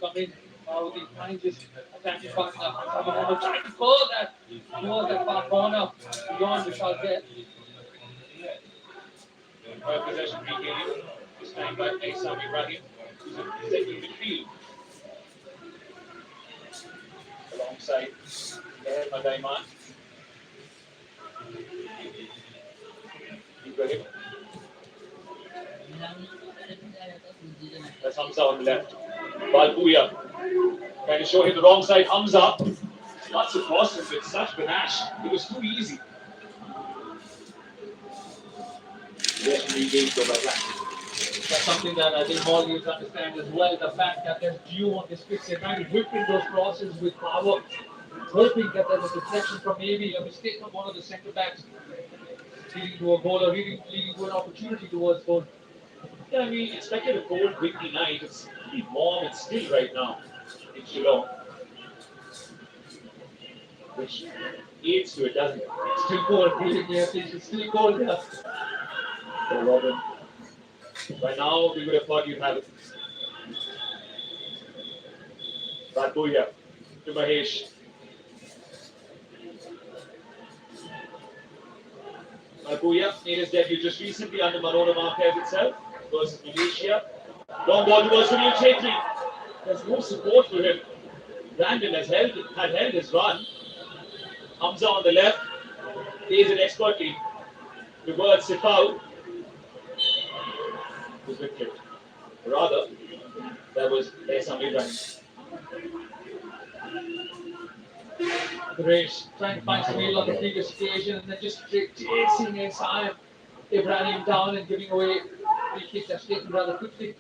come in. He finds his attacking partner. Someone trying to curl that towards that far corner beyond Vishal there. Possession regaining. This time by Aysam Ibrahim, who's in central midfield. Alongside Ahmed Aiman. Ibrahim. That's Hamza on the left. Balbuya. Trying to show him the wrong side. Hamza. Lots of crosses with such panache. It was too easy. Possession regained though by Black. That's something that I think Maldives understand as well. The fact that there's dew on this pitch, they're trying to whip in those crosses with power, hoping that there's a deflection from maybe a mistake from one of the centre backs, leading to a goal or leading to an opportunity towards goal. Yeah, we expected a cold, windy night. It's pretty warm and still right now in Shillong, which aids to it, doesn't it? Still cold, breathing air, it's still cold here. So Robin, by now we would have thought you'd have it. Radbuya to Mahesh. Radbuya made his debut just recently under Manora Marquez itself versus Malaysia. Long ball towards Sunil Chetri. There's no support for him. Brandon had held his run. Hamza on the left. Plays it expertly towards Sifau. Who's been clipped. Rather, that was Aysam Ibrahim. Grace trying to find Sunil on the previous occasion and then just chasing Aysam Ibrahim down and giving away free kick that's taken rather quickly.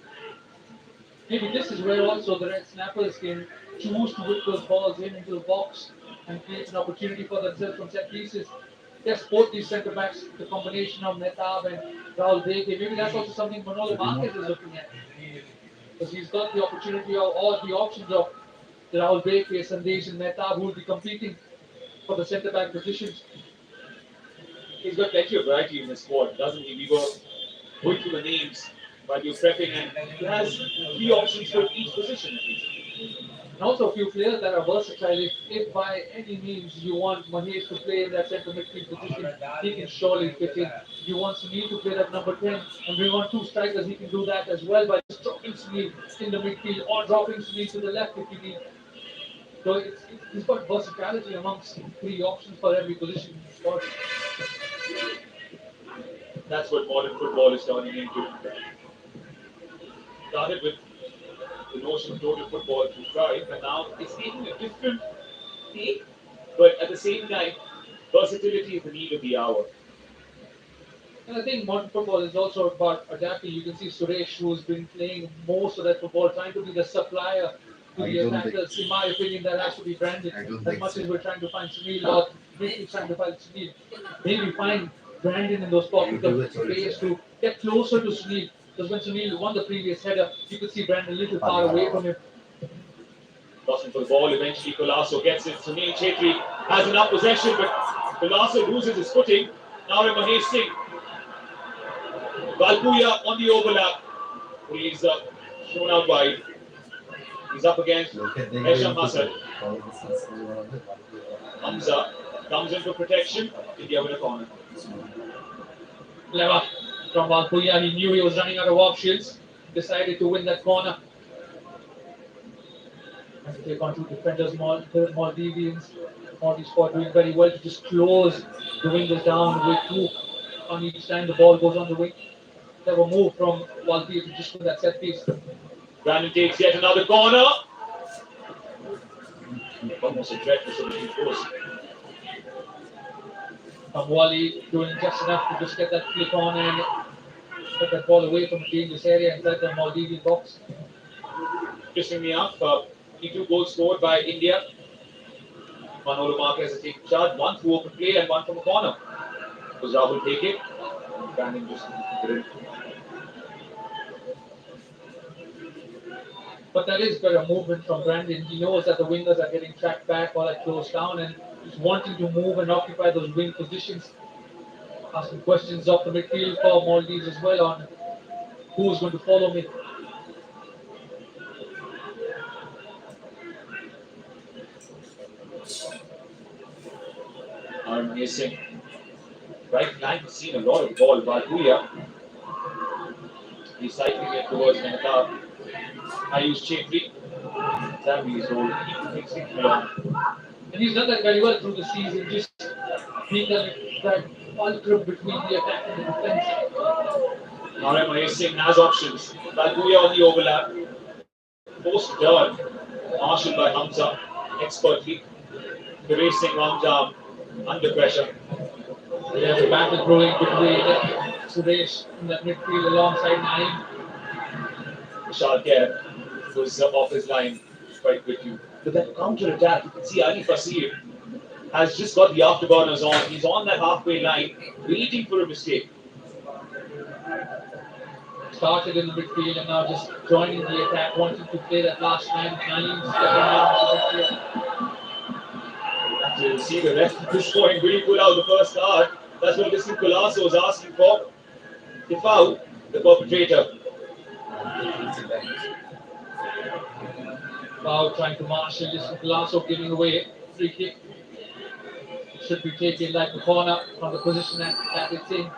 Maybe this is where also the Red Snappers can choose to whip those balls into the box and create an opportunity for themselves from set pieces. Yes, both these centre backs, the combination of Mehtab and Rahul Beke, maybe that's also something Manolo Marquez is looking at. Because he's got the opportunity or the options of Rahul Beke, Sandesh and Mehtab who will be competing for the centre back positions. He's got plenty of variety in his squad, doesn't he? We were going through the names while you're prepping, and he has 3 options for each position at least. And also a few players that are versatile. If by any means you want Mahesh to play in that centre midfield position, he can surely fit in. If you want Sunil to play that number 10 and bring on 2 strikers, he can do that as well by just dropping Sunil in the midfield or dropping Sunil to the left if you need. So he's got versatility amongst 3 options for every position in the squad. That's what modern football is turning into. Started with the notion of total football through Cruyff, and now it's taking a different take, but at the same time, versatility is the need of the hour. And I think modern football is also about adapting. You can see Suresh, who's been playing most of that football, trying to be the supplier to the attackers. In my opinion, that has to be Brandon. As much as we're trying to find Sunil, or we're trying to find Sunil, maybe find Brandon in those pockets of space to get closer to Sunil. Because when Sunil won the previous header, you could see Brandon a little far away from him. Tossing for the ball, eventually Colasso gets it. Sunil Chetri has enough possession, but Colasso loses his footing. Now in Mahesh Singh. Valpuya on the overlap. He's shown out wide. He's up against Esham Hassan. Hamza comes in for protection. India with a corner. Clever from Valpuya. He knew he was running out of options. Decided to win that corner. And to take on 2 defenders, the Maldivians. Maldives squad doing very well to just close the wingers down with 2 on each time the ball goes on the wing. Clever move from Maldives to just win that set piece. Brandon takes yet another corner. Almost a threat for somebody close. Wally doing just enough to just get that flick on and get that ball away from the dangerous area inside the Maldivian box. Interestingly enough, 2 goals scored by India. Manolo Marquez has taken charge, 1 through open play and 1 from a corner. Was Rahul take it? Brandon just didn't. But that is better movement from Brandon. He knows that the wingers are getting tracked back or like closed down and he's wanting to move and occupy those wing positions. Asking questions off the midfield for Maldives as well on who's going to follow me. Amazing. Right flank, seen a lot of the ball. Balbuya, he's cycling it towards Mehta. I use Chetri. Zambi is old. He takes it along. And he's done that very well through the season, just being that fulcrum between the attack and the defense. Now Amazing has options. Balbuya on the overlap. Forced turn. Marshaled by Hamza expertly. Erasing one's arm under pressure. There's a battle growing between Suresh in the midfield alongside Naeem. Vishal Kher was off his line quite quickly. But that counter attack, you can see Ali Fasir has just got the afterburners on. He's on that halfway line, waiting for a mistake. Started in the midfield and now just joining the attack, wanting to play that last man. Naeem stepping down To see the ref at this point, will he pull out the first card? That's what Mr. Colasso was asking for. The foul, the perpetrator. Wow, trying to marshal this. Colasso giving away free kick. It should be taken like a corner from the position that it's in.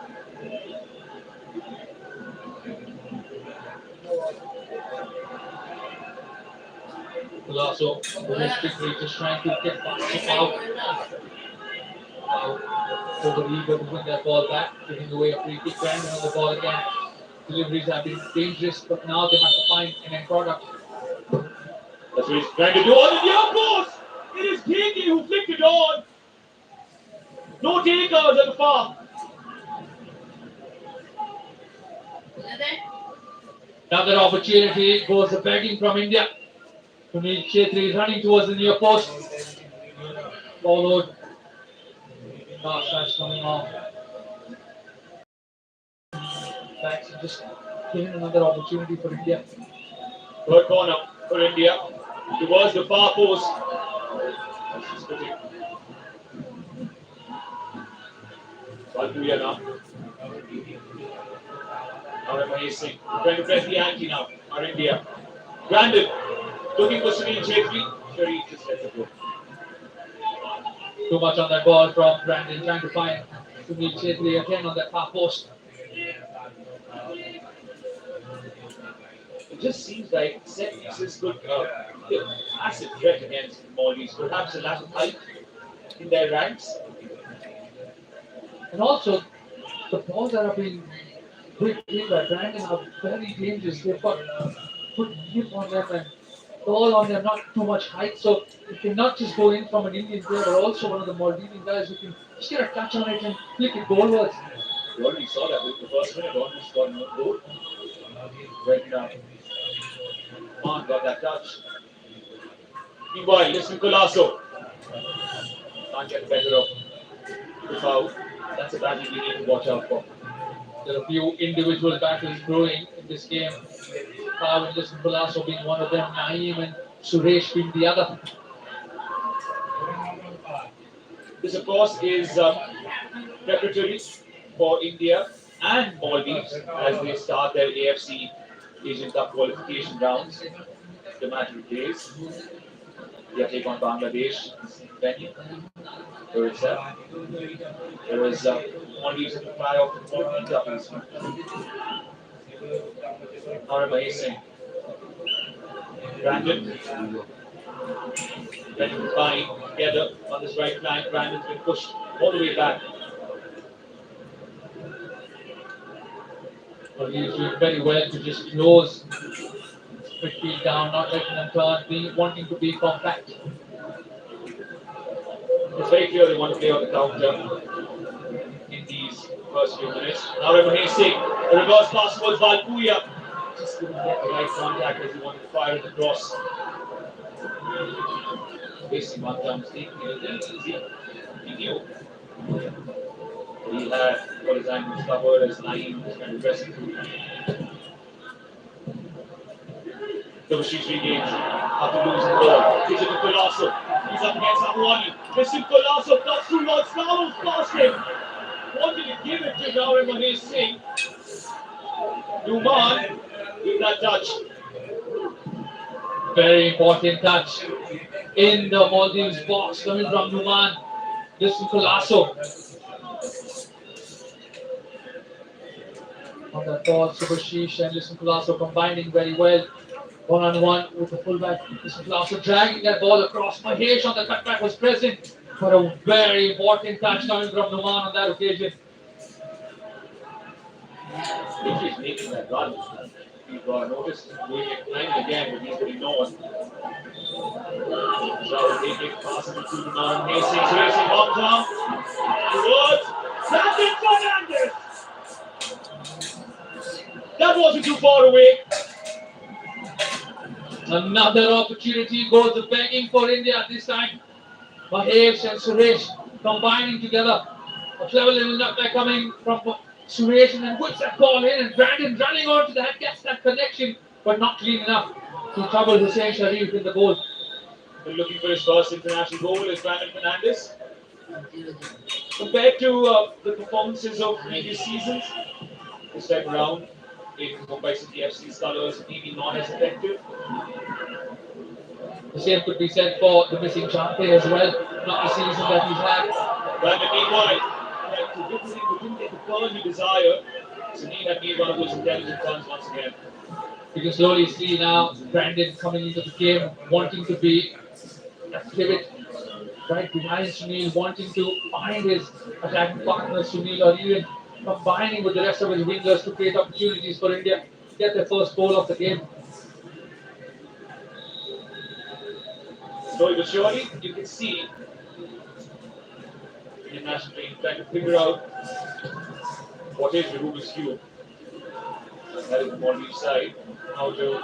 Colasso, quickly just trying to get out. Over eager to win that ball back, giving away a free kick. Brandon on the ball again. Deliveries have been dangerous, but now they have to find an end product. That's what he's trying to do. On the near post! It is Kiki who flicked it on. No takers at the far. Another opportunity goes a begging from India. Sunil Chetri is running towards the near post. Followed. Last touch coming off. Backs just giving another opportunity for India. Third corner for India. Towards the far post. Balbuya now. Now amazing. Trying to press the ante now. Our India. Brandon looking for Sunil Chetri. Sharif just lets it go. Too much on that ball from Brandon, trying to find Sunil Chetri again on that far post. It just seems like set pieces could be a massive threat against the Maldives. Perhaps a lack of height in their ranks. And also, the balls that are being put in by Brandon are very dangerous. They've got good grip on them and ball on them, not too much height. So you cannot just go in from an Indian player, but also one of the Maldivian guys who can just get a touch on it and flick it goalwards. You already saw that with the first minute, almost got no goal. When Khan got that touch. Meanwhile, listen Colasso. Can't get the better of the foul. That's a battle we need to watch out for. There are a few individual battles brewing in this game. Pau and Listen Colasso being one of them, Naeem and Suresh being the other. This, of course, is preparatory for India and Maldives as they start their AFC Asian Cup qualification rounds. The matter of days. They take on Bangladesh venue. There is Maldives to fly off the Philippines up east. Not amazing. Brandon. Then flying together on this right flank. Brandon's been pushed all the way back. Well, he's doing very well to just close midfield down, not letting them turn, wanting to be compact. It's very clear they want to play on the counter in these first few minutes. Now Hastings, a reverse pass towards Balbuya. Just couldn't get the right contact as he wanted to fire it across. Facing one time mistake, it was very easy. He knew. He had got his angles covered as Naeem was kind of pressing through. The Sheesh regains after losing the ball. Gives it to Colasso. He's up against Ahwani. Listen, Colasso cuts through Lord Snarl's past him. Wanted to give it to Narim Mahesh Singh. Numan with that touch. Very important touch in the Maldives box coming from Numan. Listen Colasso. On that ball, Subhashish and Listen Colasso combining very well. One-on-one with the fullback. Listen Colasso dragging that ball across. Mahesh on the cutback was present for a very important catch coming from Numan on that occasion. If he's making that run, we've noticed doing it time and again, but he's getting no one. So they get possible to now. Hastings racing up down. Towards Brandon Fernandez. That wasn't too far away. Another opportunity goes begging for India this time. Mahesh and Suresh combining together. A clever little nutmeg coming from Suresh and then whips that ball in and Brandon running onto that, gets that connection, but not clean enough to trouble Hussein Sharif in the goal. Looking for his first international goal is Brandon Fernandez. Compared to the performances of previous seasons, this time around in Mumbai City FC's colours, maybe not as effective. The same could be said for the missing Chante as well. Not the season that he's had. Brandon meanwhile, who didn't get the turn he desired. Sunil had made one of those intelligent turns once again. You can slowly see now Brandon coming into the game, wanting to be a pivot right behind Sunil, wanting to find his attacking partner Sunil, or even combining with the rest of his wingers to create opportunities for India to get their first goal of the game. Slowly but surely, you can see the national team trying to figure out what is the Rubik's Cube. That is the Maldives side. How to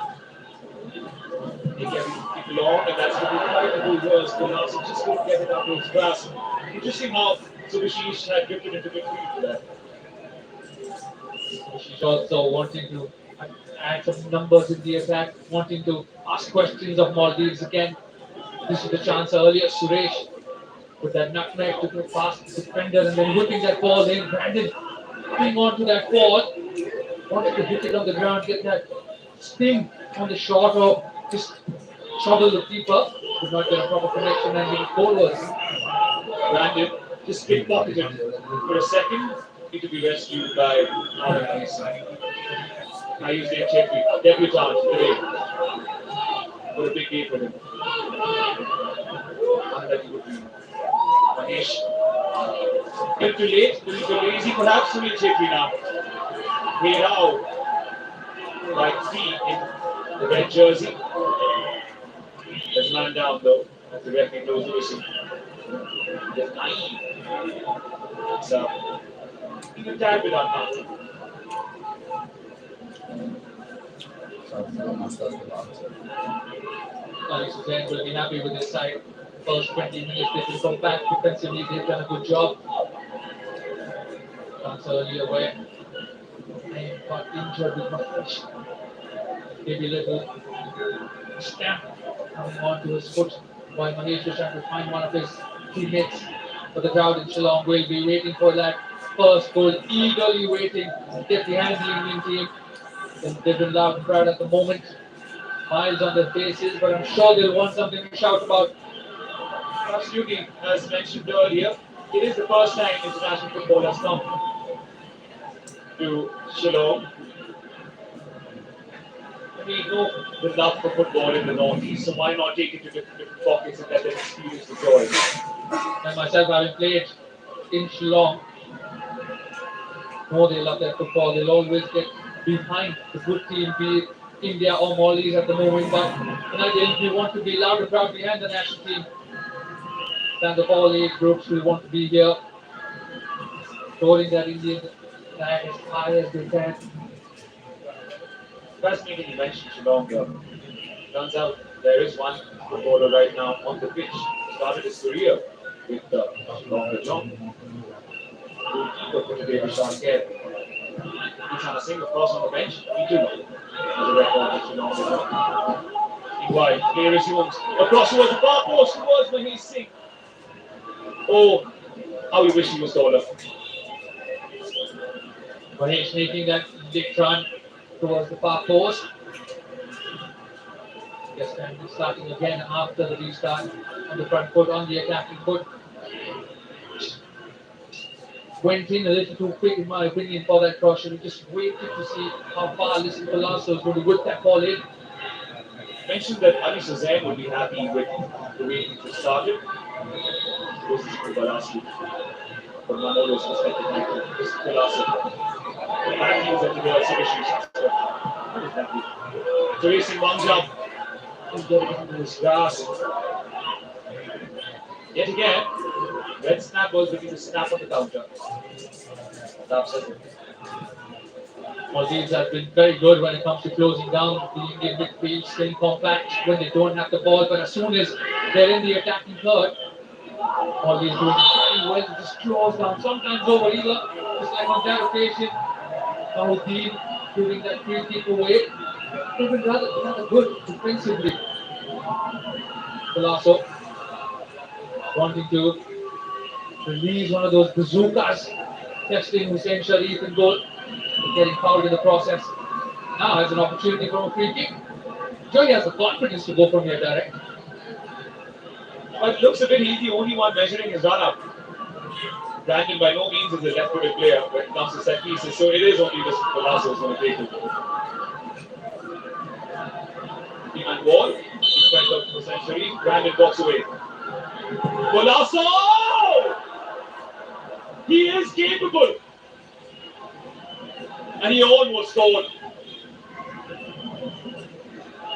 make everything keep along, and that's what we try to do here. So just couldn't get it up to his grasp. Interesting how Subhashish had drifted into midfield for that. She's also wanting to add some numbers in the attack, wanting to ask questions of Maldives again. This is the chance earlier. Suresh with that nutmeg to go past the defender and then whipping that ball in. Brandon coming onto that ball, wanted to hit it on the ground, get that spin on the shot or just trouble the keeper. Could not get a proper connection and he forwards. Brandon just pickpocketed for a second. Need to be rescued by I use their debutant today. For a big game for him. One that he would be. Mahesh. A little too late, a little too lazy perhaps. Sunil Chhetri now. Hey now. Like feet in the red jersey. There's a man down though. As the referee blows the whistle. There's 9. So, even a tad bit uncomfortable. Alex Hussain will be happy with his side. First 20 minutes, they will come back defensively. They've done a good job. That's earlier where I got injured with Mahesh. Maybe a little stamp coming onto his foot while Mahesh was trying to find one of his teammates. But the crowd in Shillong will be waiting for that first goal, eagerly waiting to get behind the Indian team. They've been loud and proud at the moment. Smiles on their faces, but I'm sure they'll want something to shout about. Absolutely, as mentioned earlier, it is the first time international football has come to Shillong. We know the love for football in the Northeast, so why not take it to different pockets and let them experience the joy? And myself, having played in Shillong, know they love their football. They'll always get behind the good team, be it India or Maldives at the moment. But tonight, we want to be loud and proud behind the national team. And the all age groups will want to be here, holding that Indian flag as high as they can. Fascinating you mentioned Shillong here. Turns out there is one footballer right now on the pitch. Started his career with Shillong John. Goalkeeper for the Baby Sean Kerr. Ishana Singh, of course, on the bench. He too has a record with Shillong John. Meanwhile, here is Jones. Across towards the far post towards Mahesh Singh. Oh, how we wish he was taller. Mahesh making that big run towards the far post. Yes, and starting again after the restart on the front foot, on the attacking foot. went in a little too quick, in my opinion, for that cross. Should have just waited to see how far Listen Palazzo is going to whip that ball in. Mentioned that Ali Shazam would be happy with the way it was started. This is Kubarasi. From Manolo's perspective, this is Palazzo. Apparently he was at the Royal Subishi's. What is that? So racing one jump. He's getting into this grass. Yet again, red snap was looking to snap on the counter. That upsets him. Maldives have been very good when it comes to closing down the Indian midfield, staying compact when they don't have the ball. But as soon as they're in the attacking third, Maldives doing very well to just close down. Sometimes over either, just like on that occasion, Maldives giving that free kick away. They've been rather good defensively. Palazzo wanting to release one of those bazookas, testing Hussein Sharif in goal, getting fouled in the process. Now has an opportunity for a free kick. Joey has the confidence to go from here direct. But it looks a bit he's the only one measuring his run up. Brandon by no means is a left-footed player when it comes to set pieces, so it is only just Palazzo who's going to take it. Behind ball, in front of Hussein Sharif, Brandon walks away. Palazzo! He is capable! And he almost scored.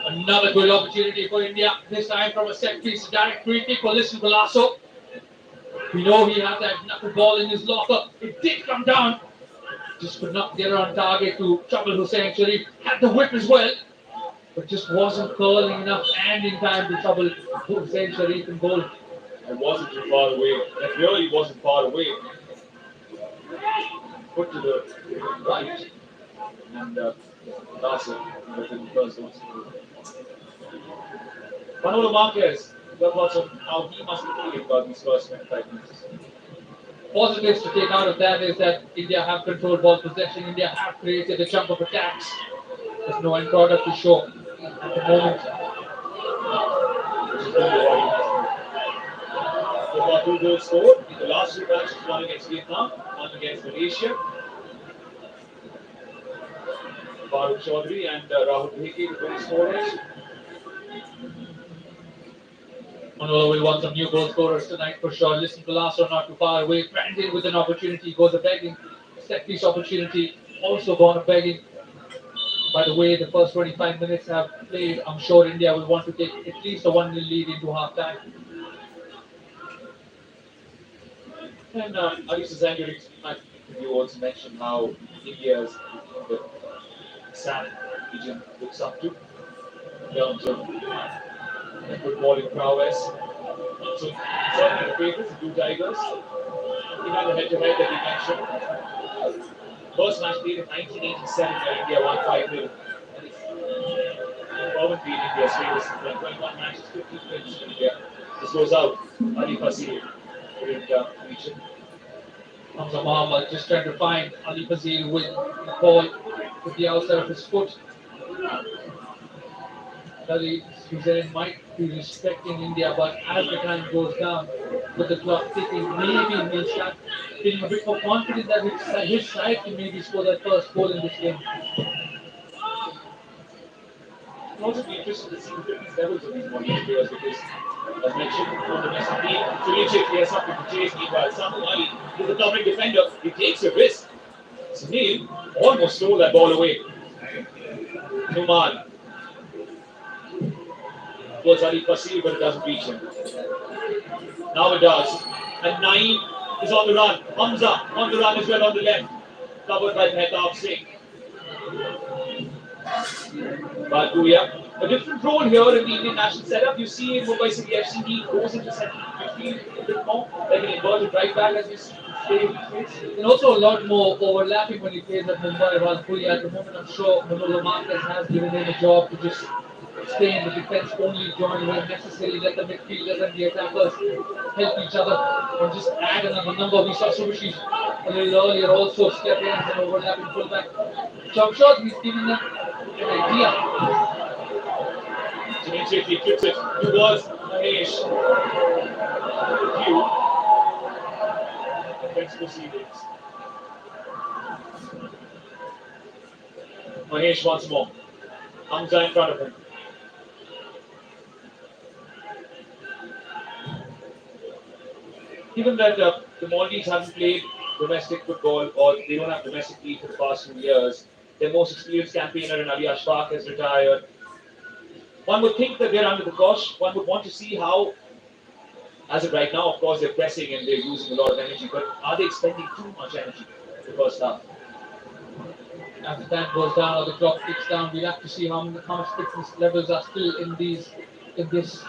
Another good opportunity for India, this time from a set piece, direct free kick for Listen Palazzo. We know he had that knuckle ball in his locker. It did come down. Just could not get on target to trouble Hussein Sharif. Had the whip as well, but just wasn't curling enough and in time to trouble Hussein Sharif in goal. It wasn't too far away. That really wasn't far away. Put to the right. And Palazzo within the first one. Manolo Marquez, your thoughts on how he must be feeling about these first 25 minutes? Positives to take out of that is that India have controlled ball possession. India have created a chunk of attacks. There's no end product to show at the moment. Which is really what he has to do. So far, 2 goals scored in the last 2 matches, one against Vietnam, one against Malaysia. Farooq Chaudhary and Rahul Bheke, the goal scorers. Manolo will want some new goal scorers tonight for sure. Listen, Palazzo not too far away. Brandon with an opportunity goes a begging. Set piece opportunity also gone a begging. By the way, the first 25 minutes have played, I'm sure India will want to take at least a 1-0 lead into half time. And Alisa Zangarik, you also mentioned how India's the SAN region looks up to in terms of footballing prowess. So certainly the favorites, the 2 Tigers. He had a head-to-head that he mentioned. First match played in 1987 where India won 5-0. And it's permanently in India's favorites. 21 matches, 15 wins in India. This goes out. Ali Fazil couldn't reach it. Hamza Mohammed just trying to find Ali Fazil with the ball with the outside of his foot. Ali Suzanne might be respecting India, but as the time goes down, with the clock ticking, maybe he'll start feeling a bit more confident that his side can maybe score that first goal in this game. It'll also be interesting to see the fitness levels of these Maldives players because, as mentioned, on the domestic league, Sunil he has something to chase. Meanwhile, Samu Ali is a covering defender. He takes a risk. Sunil almost stole that ball away. Numan towards Ali Fazil, but it doesn't reach him. Now it does. And 9 is on the run. Hamza on the run as well on the left. Covered by Mehtab Singh. Balbuya. A different role here in the Indian national setup. You see in Mumbai City FC, he goes into central midfield a bit more, like an inverted right back as we say. And also a lot more overlapping when he plays at Mumbai. Balbuya at the moment, I'm sure Manolo Marquez has given him a job to just stay in the defense, only join when necessary, let the midfielders and the attackers help each other and just add another number. We saw Subhashi a little earlier also step in as an overlapping fullback. So I'm sure he's giving them an idea. Immediately flips it towards Mahesh. defense proceedings. Mahesh once more. Hamza in front of him. Given that the Maldives haven't played domestic football or they don't have domestic league for the past few years, their most experienced campaigner in Ali Ashfaq has retired. One would think that they're under the cosh. One would want to see how, as of right now, of course, they're pressing and they're using a lot of energy, but are they expending too much energy in the first half? As the time goes down or the clock ticks down, we'll have to see how much fitness levels are still in this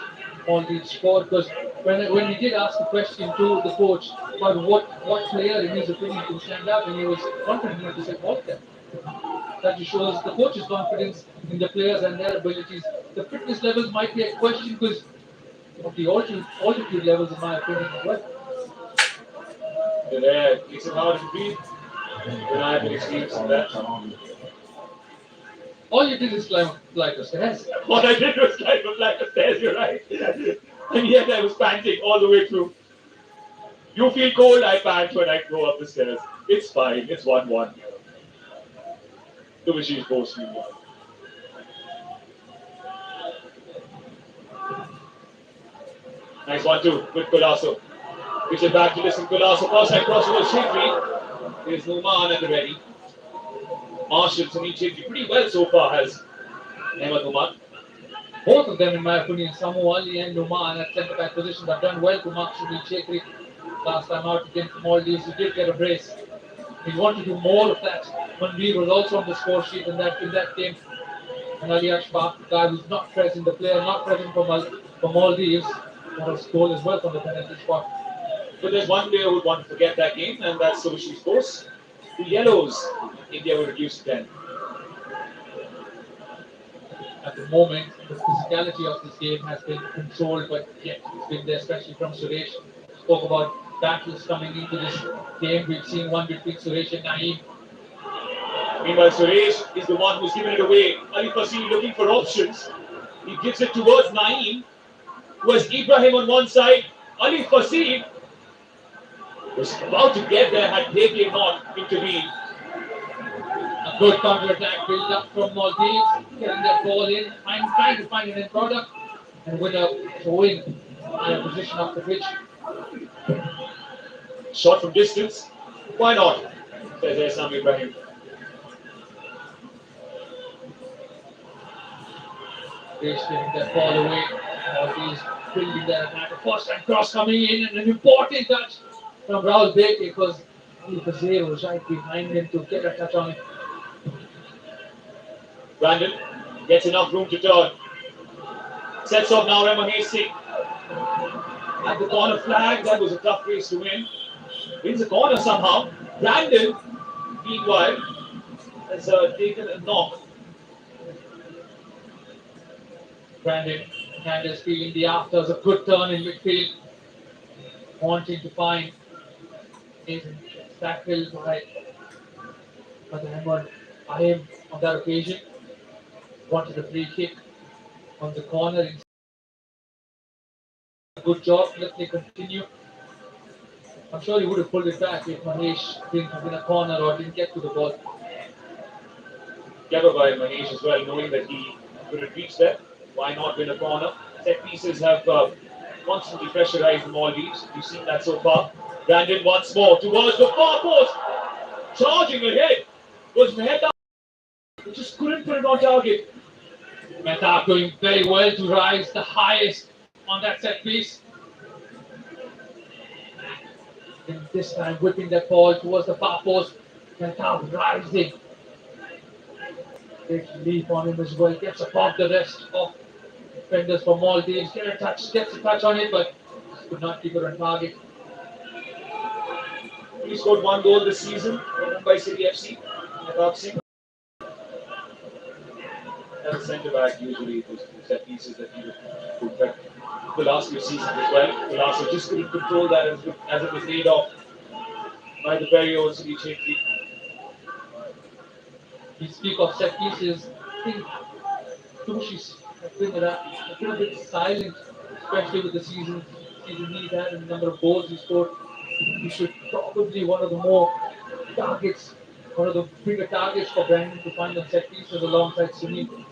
Maldives squad. Because when we did ask the question to the coach about what player in his opinion can stand up, and he was confident enough to say Walker. That just shows the coach's confidence in the players and their abilities. The fitness levels might be a question because of the altitude levels, in my opinion, as well. Yeah, it's hard to breathe. When I have an experience of that. All you did is climb the stairs. All I did was climb up like the stairs, you're right. And yet I was panting all the way through. You feel cold, I pant when I go up the stairs. It's fine, it's 1-1. The machine's both meanwhile. Nice 1-2 with Colasso. Gives it back to listen Colasso. Outside cross over Shifri. There's Numan at the ready. Marshall, Sunil Shifri pretty well so far has Ahmed Numan. Both of them, in my opinion, Samu Ali and Numan at centre back positions have done well to mark Sunil Shefri. Last time out against the Maldives, he did get a brace. He wanted to do more of that. Manveer was also on the score sheet in that game. And Ali Ashfaq, the guy who's not present, the player not present for Maldives, got a goal as well from the penalty spot. But there's one player who would want to forget that game, and that's Subhashis Bose. The Yellows, India will reduce to 10. At the moment, the physicality of this game has been controlled, but yet it's been there, especially from Suresh. Spoke about battles coming into this game. We've seen one between Suresh and Naeem. Meanwhile, Suresh is the one who's given it away. Ali Fassi looking for options. He gives it towards Naeem, who has Ibrahim on one side. Ali Fassi was about to get there had they not intervened. A good counter-attack build up from Maldives, getting that ball in, trying to find an end product, and with a throw-in in a position off the pitch. Shot from distance. Why not? Says Sam Ibrahim. He's giving that ball away. Maldives building that attack. A first-time cross coming in, and an important touch from Rahul Beke because Ali Fazir was right behind him to get a touch on it. Brandon gets enough room to turn. Sets off now Mahesh Singh. At the corner flag, that was a tough race to win. Wins the corner somehow. Brandon, meanwhile, has taken a knock. Brandon Hernandez feeling the afters, a good turn in midfield. Wanting to find Nathan tackled by the hammer by him on that occasion. Wanted a free kick on the corner. Good job. Let me continue. I'm sure he would have pulled it back if Mahesh didn't have been a corner or didn't get to the ball. Clever by Mahesh as well, knowing that he couldn't reach there. Why not win a corner? Set pieces have constantly pressurized the Maldives. We've seen that so far. Brandon once more towards the far post. Charging ahead was Mehta. He just couldn't put it on target. Mehta doing very well to rise the highest on that set piece. And this time whipping that ball towards the far post. Mehta rising. Takes leap on him as well. Gets above the rest of defenders for Maldives. Gets a touch on it, but could not keep it on target. He scored one goal this season for Mumbai City FC. Mehtab Singh. As a centre back, usually those set pieces that he would protect the last few seasons as well. Colasso just couldn't control that as it was laid off by the very own City Chetri. We speak of set pieces. I think Tushi's has been a bit silent, especially with the season he's had and the number of goals he scored. he should probably one of the more targets, one of the bigger targets for Brandon to find on set pieces alongside Sunil.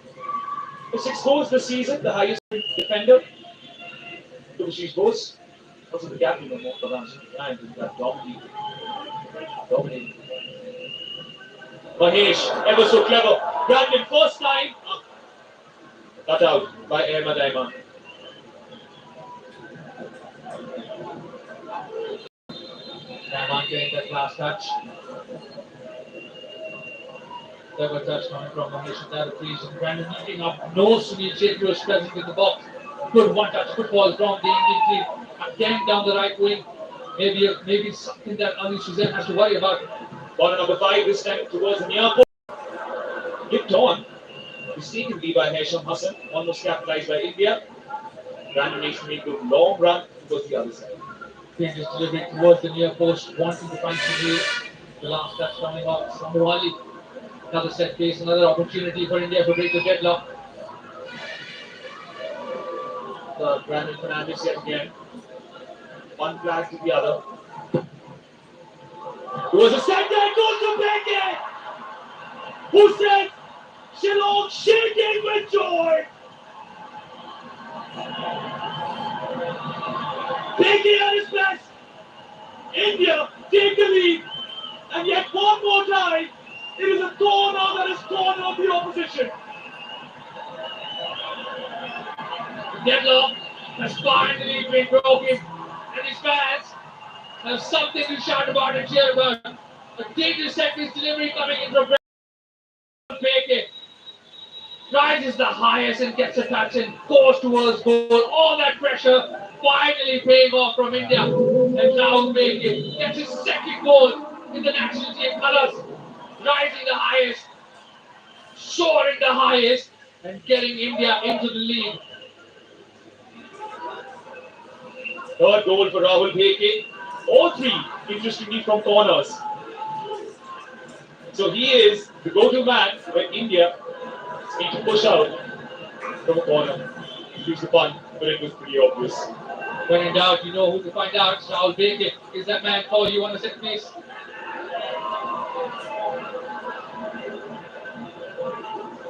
It's exposed this season, the highest defender to Vishi's boast. Also the captain of most of them and that dominating. Mahesh, ever so clever. Brandon, first time. Cut out by Ahmed Aiman. Aiman getting that last touch. Clever touch coming from Mahesh at that occasion. Brandon eating up. No Sunil Chetri was present in the box. Good one-touch football from the Indian team. Again down the right wing. Maybe something that Ali Suzanne has to worry about. Corner number 5 this time towards the near post. Hit on. Mistakenly by Hesham Hassan. Almost capitalized by India. Brandon makes to make a long run towards the other side. Changes delivery towards the near post. Wanting to find Sunil. The last touch coming off. Samu Ali. Another set piece. Another opportunity for India to break the deadlock. Brandon Fernandez yet again. One flag to the other. There was a set there, goes to Beckett! Who says Shillong shaking with joy! Beckett at his best! India take the lead, and yet one more time, it is a corner that is corner of the opposition. The deadlock has finally been broken, and his fans have something to shout about and cheer about. A dangerous set piece delivery coming in from Beckett. Rises the highest and gets a touch and goes towards goal. All that pressure finally paying off from India. And now Beckett gets his second goal in the national team colours. Rising the highest, soaring the highest, and getting India into the lead. Third goal for Rahul Bheke. All three, interestingly, from corners. So he is the go-to man when India need to push out from a corner. Use the pun, but it was pretty obvious. When in doubt, you know who to find out. Rahul Bheke is that man call you on a set piece.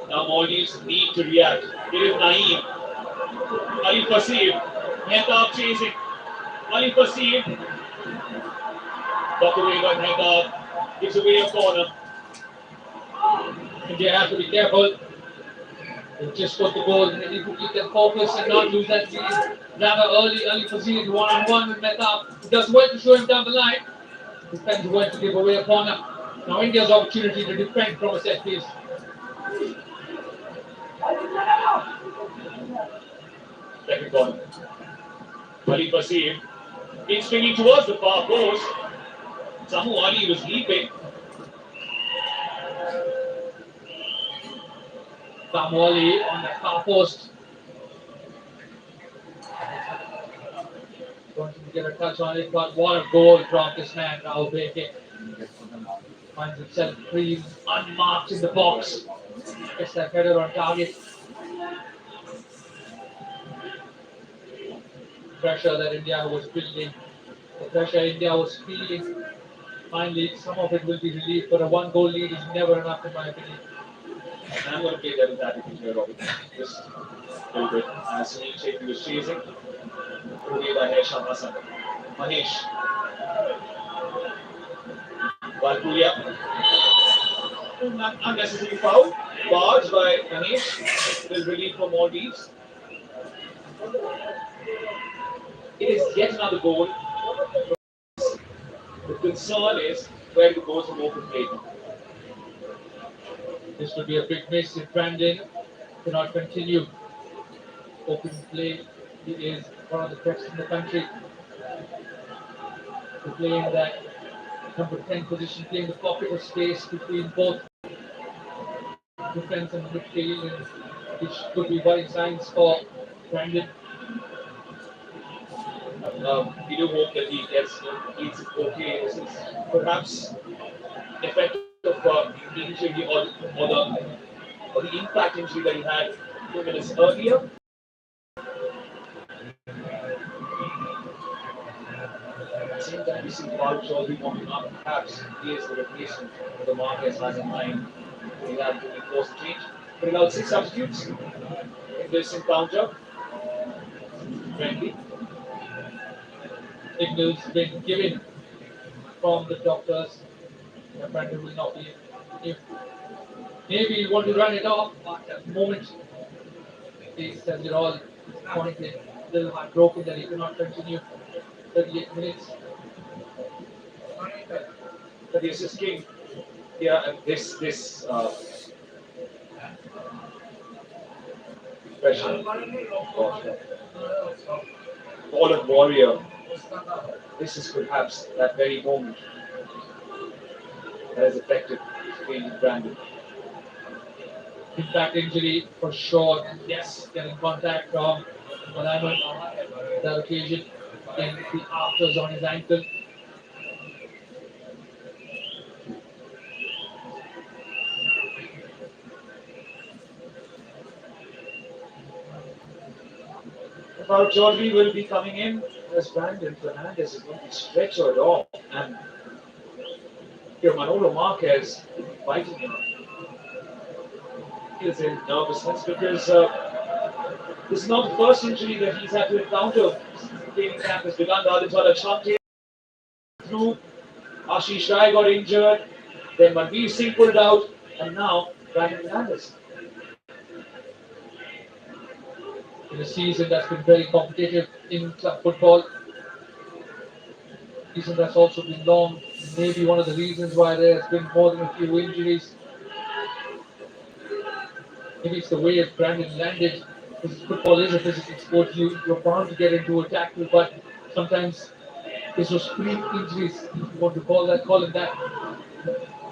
Now Maldives need to react. It is Naeem. Ali Faseeb. Mehtab chasing. Ali Faseeb. Got away by Mehtab. Gives away a corner. India have to be careful. They just got the goal and they need to keep them focused and not lose that lead. Rather early Faseeb one-on-one with Mehtab. He does well to show him down the line. Defends well to give away a corner. Now India's opportunity to defend from a set piece. Second corner. Ali Faseeb. In swinging towards the far post. Samu Ali was leaping. Samu Ali on the far post. Going to get a touch on it, but what a goal from this man, Rahul Bheke. Finds himself free, unmarked in the box. Gets that header on target. Pressure that India was building, the pressure India was feeling. Finally, some of it will be relieved, but a one-goal lead is never enough, in my opinion. And I'm going to play devil's advocate here, Robin. Just a little bit. As Sunil Chetri was chasing. Away by Hesham Hassan. Mahesh. Valpuria. Unnecessary foul. Barge by Mahesh. It is relief for Maldives. It is yet another goal. The concern is where it goes from open play. This would be a big miss if Brandon cannot continue. Open play, he is one of the best in the country. To play in that number 10 position, playing the pocket of space between both defense and midfield, and which could be worrying signs for Brandon. We do hope that he gets he's okay. This is perhaps effect of the injury or the impact injury that he had 2 minutes earlier. same time, we see Farooq Chaudhary warming up. Perhaps he is the replacement the Marquez has in mind. He had to enforce the change. Putting out 6 substitutes in this encounter. Friendly. Signals been given from the doctors. The Brandon will not be. If maybe you want to run it off, but at the moment, he says it all. Pointing a little heartbroken that he cannot continue 38 minutes. But the assist king. Yeah, and this expression. Fallen warrior. This is perhaps that very moment that has affected Brandon. Impact injury for sure. And yes, getting contact from Malaiman that occasion, getting the afters on his ankle. About Chaudhary will be coming in as Brandon Fernandez is going to be stretched off, and here Manolo Marquez fighting him. He is in nervousness because this is not the first injury that he's had to encounter since the training camp has begun. Rather than Chante through, Ashish Rai got injured, then Manveer Singh pulled out, and now Brandon Fernandez. In a season that's been very competitive in club football, season that's also been long, maybe one of the reasons why there has been more than a few injuries. Maybe it's the way Brandon landed, because football is a physical sport. You're bound to get into a tackle, but sometimes it's those freak injuries, if you want to call it that.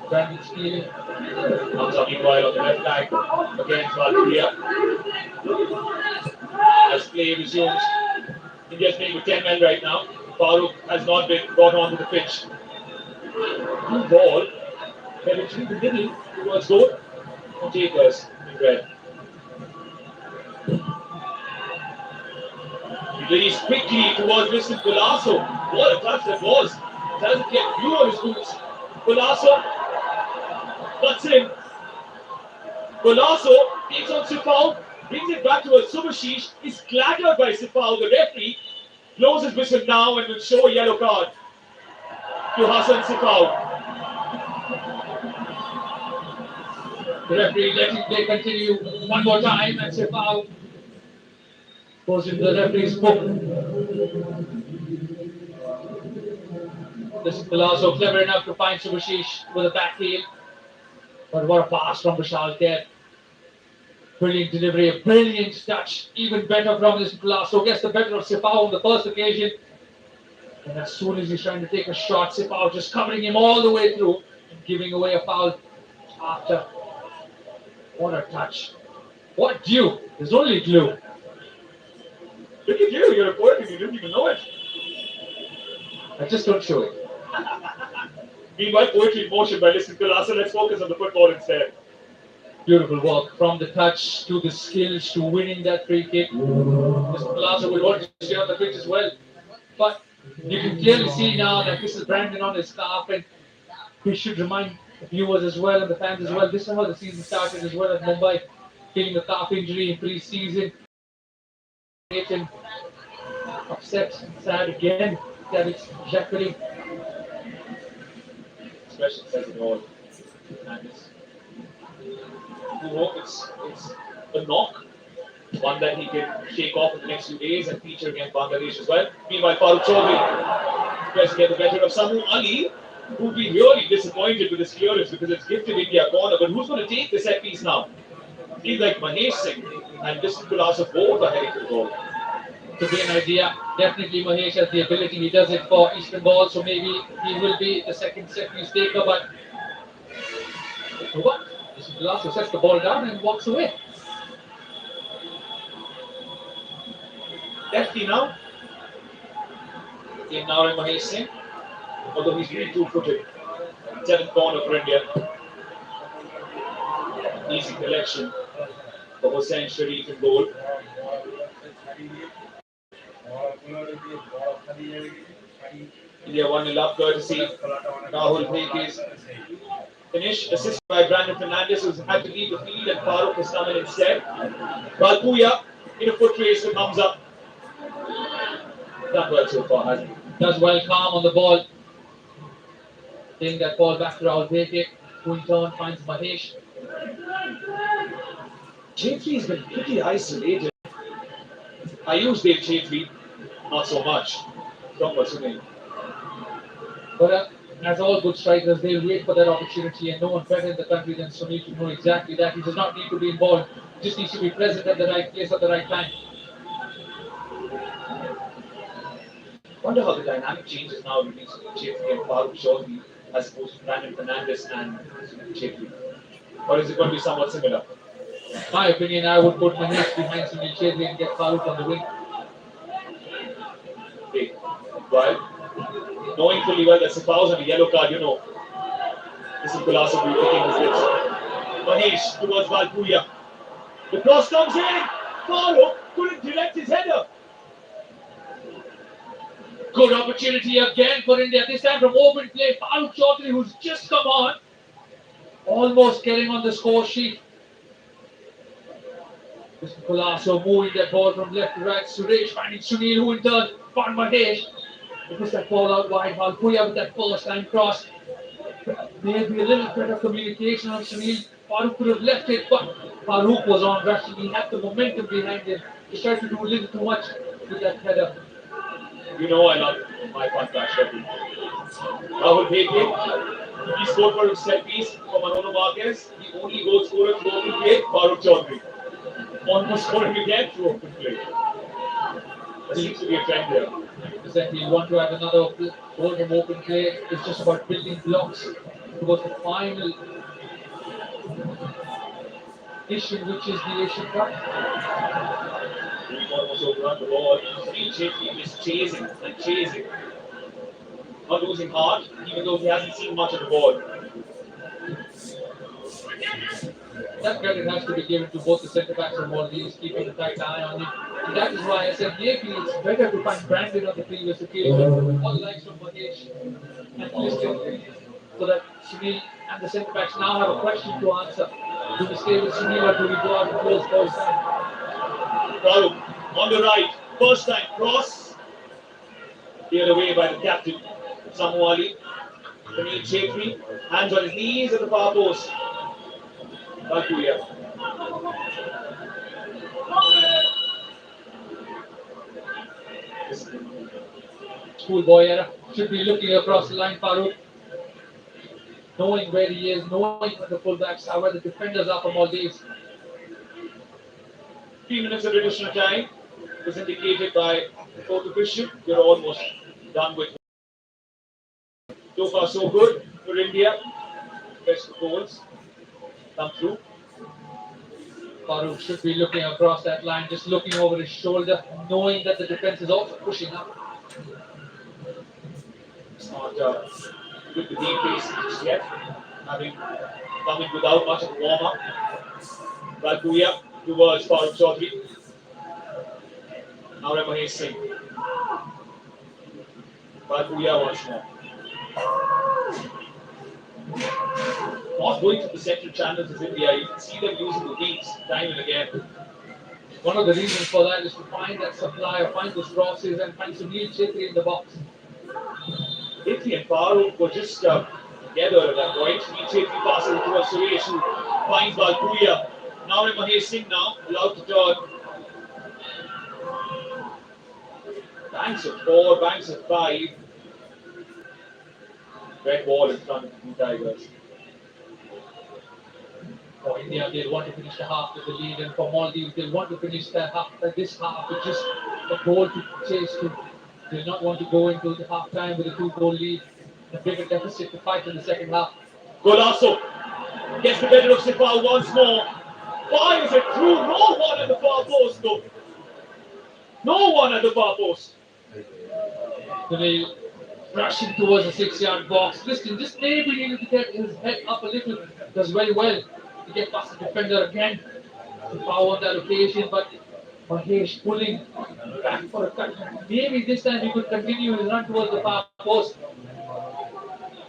Brandon's feeling. Comes up meanwhile on the left flank against Maldives. As play resumes, India's playing with 10 men right now. Farooq has not been brought onto the pitch. Blue ball, headed through the middle towards goal. No takers in red. He released quickly towards Mr. Golasso. What a touch that was. Doesn't get blue on his boots. Golasso cuts in. Golasso takes on Sifau, brings it back towards Subhashish, is clattered by Sifau. The referee blows his whistle now and will show a yellow card to Hassan Sifau. The referee letting play continue one more time, and Sifau goes into the referee's book. This is Golasso clever enough to find Subhashish with a back heel. But what a pass from Vishal there. Brilliant delivery, a brilliant touch. Even better from this Golasso. Gets the better of Sifau on the first occasion. And as soon as he's trying to take a shot, Sifau just covering him all the way through and giving away a foul after. What a touch. What glue? There's only glue. Look at you, you're a poet and you didn't even know it. I just don't show it. Meanwhile, poetry in motion by listening to Golasso. Let's focus on the football instead. Beautiful work from the touch to the skills to winning that free kick. Mr. Golasso will want to stay on the pitch as well. But you can clearly see now that this is Brandon on his calf, and we should remind the viewers as well and the fans as well. This is how the season started as well at Mumbai, feeling a calf injury in pre-season. And upset, sad again that it's Jacqueline. Expression says it all. And it's a knock, one that he can shake off in the next few days and feature against Bangladesh as well. Meanwhile, Farooq Chaudhary tries to get the better of Samu Ali, who'd be really disappointed with his clearance because it's gifted India corner. But who's going to take the set piece now? Feels like Mahesh Singh and Mr. Golasso both are heading to the goal. To be an idea, definitely Mahesh has the ability. He does it for East Bengal, so maybe he will be the second set piece taker. But what? Mr. Golasso sets the ball down and walks away. Lefty now. In now Mahesh Singh, although he's really two-footed. 7th corner for India. Easy collection for Hussain Sharif in goal. India 1-0 up courtesy Rahul Bheke's finish, assisted by Brandon Fernandez, who's had to leave the field, and Farooq has come in instead. Balpuya in a foot race with Hamza. Done well so far, hasn't he? Does well, calm on the ball. Taking that ball back to Rahul Bheke, who in turn finds Mahesh. Chetri's been pretty isolated. I use Dave Chetri, not so much. From what's name. But as all good strikers, they'll wait for that opportunity, and no one better in the country than Sunil to know exactly that. He does not need to be involved, just needs to be present at the right place at the right time. Wonder how the dynamic changes now between Chetri and Farooq shortly, as opposed to Brandon Fernandez and Chetri. Or is it going to be somewhat similar? In my opinion, I would put Mahesh behind Sunil Chhetri and get Farooq on the wing. Okay. Well, knowing fully well that Sifau's on a yellow card, you know, this is Gulaso will be kicking his lips. Mahesh towards Valpuya. The cross comes in. Farooq couldn't direct his header. Good opportunity again for India, this time from open play. Farooq Chaudhary, who's just come on, almost getting on the score sheet. Mr. Gulaso moving that ball from left to right. Suresh finding Sunil, who in turn found Mahesh. It was that ball out wide. Valpuya with that first time cross. Maybe a little bit of communication on Sunil. Farooq could have left it, but Farooq was on rushing. He had the momentum behind him. He tried to do a little too much with that header. You know I love my fun trash referee. Rahul Bheke, he scored for his set piece for Manolo Marquez. The only goal scorer through open play, Farooq Chaudhary. Almost scoring again through open play. There seems to be a trend there. Exactly. You want to have another goal from open play. It's just about building blocks towards the final issue, which is the Asian Cup. He almost overrun the ball. Sunil Chetri is chasing and chasing. Not losing heart, even though he hasn't seen much of the ball. That credit has to be given to both the centre backs of Maldives, keeping a tight eye on him. And that is why I said maybe it's better to find Brandon on the previous occasion, all the likes from Mahesh and Christian, so that Sunil and the centre backs now have a question to answer. Do we stay with Sunil or do we go out and close ball time? Farooq on the right, first time cross. Cleared away by the captain, Samu Ali. Sunil Chetri, hands on his knees at the far post. Balpuya. Schoolboy era should be looking across the line, Farooq, knowing where he is, knowing where the fullbacks are, where the defenders are for Maldives. 3 minutes of additional time is indicated by the fourth official. We're almost done with. So far, so good for India. Best goals come through. Farooq should be looking across that line, just looking over his shoulder, knowing that the defense is also pushing up. It's not with the deep pace just yet, having come in without much of a warm up. Balpuya towards Farooq Chaudhary. Now Mahesh Singh. Balpuya once more. Not going through the central channels as India, you can see them using the wings time and again. One of the reasons for that is to find that supplier, find those crosses, and find Sunil Chhetri in the box. Chetri and Farooq were just together at that point. Chetri passes it towards Suresh, who finds Balpuya. Now Mahesh Singh now allowed to turn. Banks of 4, banks of 5. Red ball in front of the Blue Tigers. For India, they'll want to finish the half with the lead, and for Maldives, they'll want to finish that half, this half with just a goal to chase to. They'll not want to go into the half time with a 2-goal lead, a bigger deficit to fight in the second half. Golasso gets the better of Sifau once more. Fires it through. No one at the far post, though. No one at the far post. Sunil rushing towards the 6-yard box. Listen, just maybe needed to get his head up a little. Does very well to get past the defender again. To power on that occasion, but Mahesh pulling back for a cut. Maybe this time he could continue his run towards the far post.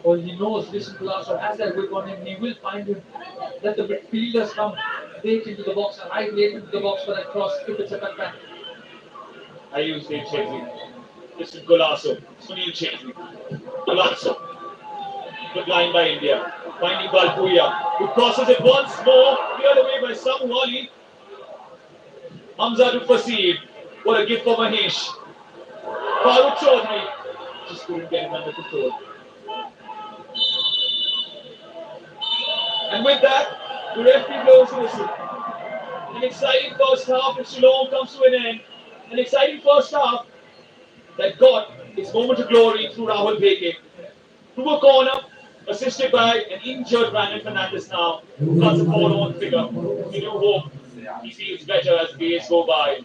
Or he knows this Golasso has that whip on him. He will find him. Let the midfielders come late into the box, arrive late into the box for that cross if it's a cutback. I use Dave Chetri. This is Golasso. Sunil Chetri. Golasso. Good line by India. Finding Balpuya, who crosses it once more. Cleared away by some volley. Hamza to Fasid. What a gift for Mahesh. Farooq Chaudhary. Just couldn't get him under control. And with that, the referee blows the whistle. An exciting first half in Shillong comes to an end. An exciting first half that got its moment of glory through Rahul Bheke. Through a corner, assisted by an injured Brandon Fernandez now, who cuts a forward-on figure. We do hope he feels better as the days go by.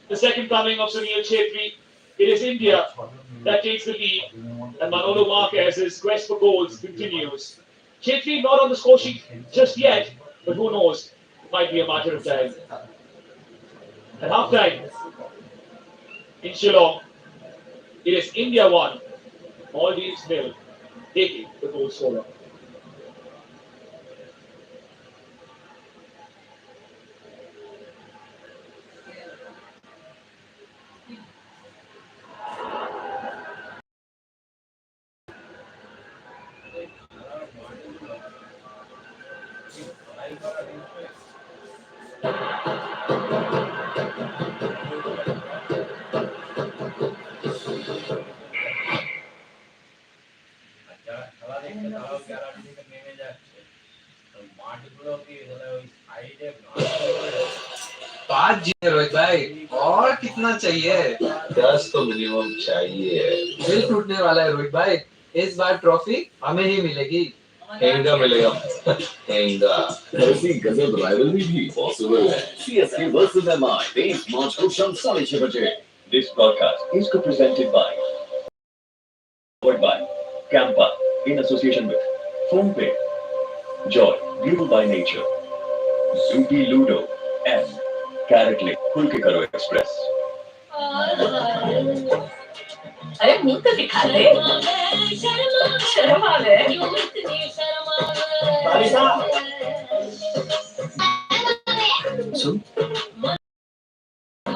The second coming of Sunil Chetri. It is India that takes the lead, and Manolo Marquez's quest for goals continues. Chetri not on the score sheet just yet, but who knows? It might be a matter of time. At half-time, in Shillong, it is India 1, Maldives 0, taking the goal scorer. पाँच जीते रोहित भाई और कितना चाहिए 10 तो minimum चाहिए दिल टूटने वाला है रोहित भाई इस बार ट्रॉफी हमें ही मिलेगी महंगा मिलेगा महंगा ऐसी गजब राइवलरी भी पॉसिबल है सीएसके वर्सेस एमआई 23 मार्च को शाम 6:30 बजे this broadcast is presented by powered by Campa in association with PhonePe, Joy, Beautiful by Nature, Zupi Ludo, and Carrot Lake, खुल के करो एक्सप्रेस। अरे मुंह तो दिखा ले शर्म आ गए सुन